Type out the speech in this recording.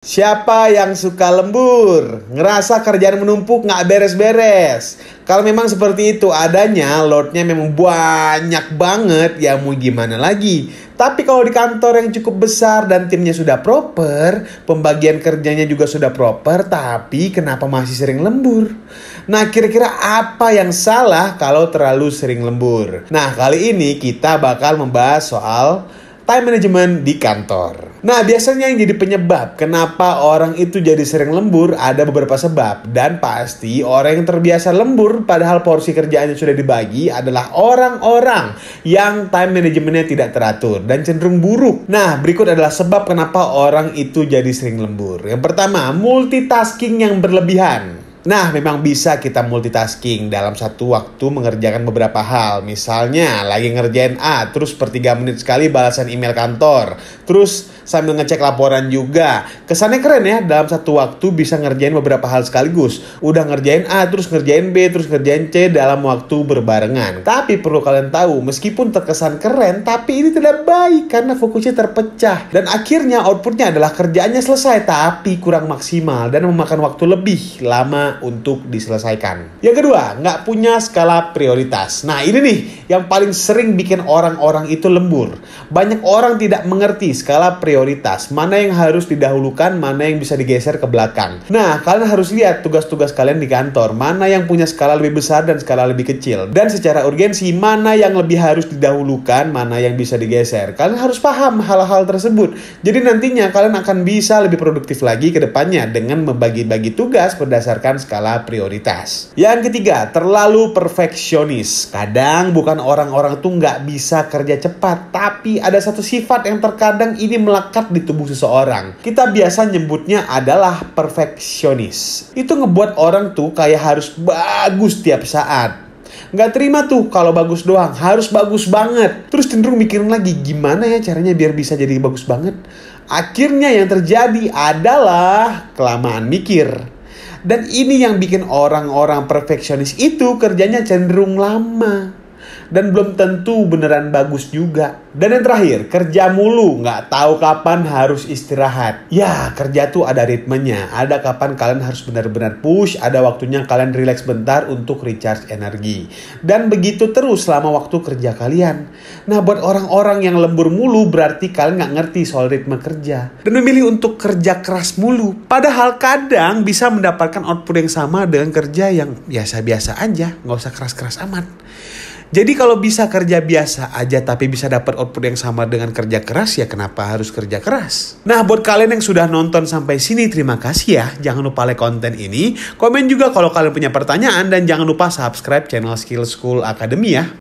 Siapa yang suka lembur? Ngerasa kerjaan menumpuk nggak beres-beres? Kalau memang seperti itu adanya, loadnya memang banyak banget, ya mau gimana lagi. Tapi kalau di kantor yang cukup besar dan timnya sudah proper, pembagian kerjanya juga sudah proper, tapi kenapa masih sering lembur? Nah, kira-kira apa yang salah kalau terlalu sering lembur? Nah, kali ini kita bakal membahas soal time management di kantor. Nah, biasanya yang jadi penyebab kenapa orang itu jadi sering lembur ada beberapa sebab. Dan pasti orang yang terbiasa lembur padahal porsi kerjaannya sudah dibagi adalah orang-orang yang time managementnya tidak teratur dan cenderung buruk. Nah, berikut adalah sebab kenapa orang itu jadi sering lembur. Yang pertama, multitasking yang berlebihan. Nah, memang bisa kita multitasking dalam satu waktu mengerjakan beberapa hal. Misalnya, lagi ngerjain A, terus per 3 menit sekali balasan email kantor. Terus sambil ngecek laporan juga. Kesannya keren ya, dalam satu waktu bisa ngerjain beberapa hal sekaligus. Udah ngerjain A, terus ngerjain B, terus ngerjain C dalam waktu berbarengan. Tapi perlu kalian tahu, meskipun terkesan keren, tapi ini tidak baik karena fokusnya terpecah. Dan akhirnya outputnya adalah kerjaannya selesai, tapi kurang maksimal dan memakan waktu lebih lama untuk diselesaikan. Yang kedua, nggak punya skala prioritas. Nah, ini nih yang paling sering bikin orang-orang itu lembur. Banyak orang tidak mengerti skala prioritas, mana yang harus didahulukan, mana yang bisa digeser ke belakang. Nah, kalian harus lihat tugas-tugas kalian di kantor, mana yang punya skala lebih besar dan skala lebih kecil. Dan secara urgensi, mana yang lebih harus didahulukan, mana yang bisa digeser. Kalian harus paham hal-hal tersebut. Jadi nantinya kalian akan bisa lebih produktif lagi ke depannya dengan membagi-bagi tugas berdasarkan skala prioritas. Yang ketiga, terlalu perfeksionis. Kadang bukan orang-orang tuh nggak bisa kerja cepat, tapi ada satu sifat yang terkadang ini melekat di tubuh seseorang. Kita biasa nyebutnya adalah perfeksionis. Itu ngebuat orang tuh kayak harus bagus tiap saat. Nggak terima tuh kalau bagus doang, harus bagus banget. Terus cenderung mikirin lagi, gimana ya caranya biar bisa jadi bagus banget. Akhirnya yang terjadi adalah kelamaan mikir. Dan ini yang bikin orang-orang perfeksionis itu kerjanya cenderung lama. Dan belum tentu beneran bagus juga. Dan yang terakhir, kerja mulu, nggak tahu kapan harus istirahat. Ya, kerja tuh ada ritmenya. Ada kapan kalian harus benar-benar push, ada waktunya kalian relax bentar untuk recharge energi. Dan begitu terus selama waktu kerja kalian. Nah, buat orang-orang yang lembur mulu, berarti kalian nggak ngerti soal ritme kerja. Dan memilih untuk kerja keras mulu. Padahal kadang bisa mendapatkan output yang sama dengan kerja yang biasa-biasa aja, nggak usah keras-keras amat. Jadi kalau bisa kerja biasa aja tapi bisa dapat output yang sama dengan kerja keras, ya kenapa harus kerja keras? Nah, buat kalian yang sudah nonton sampai sini, terima kasih ya. Jangan lupa like konten ini. Komen juga kalau kalian punya pertanyaan dan jangan lupa subscribe channel Skill School Academy ya.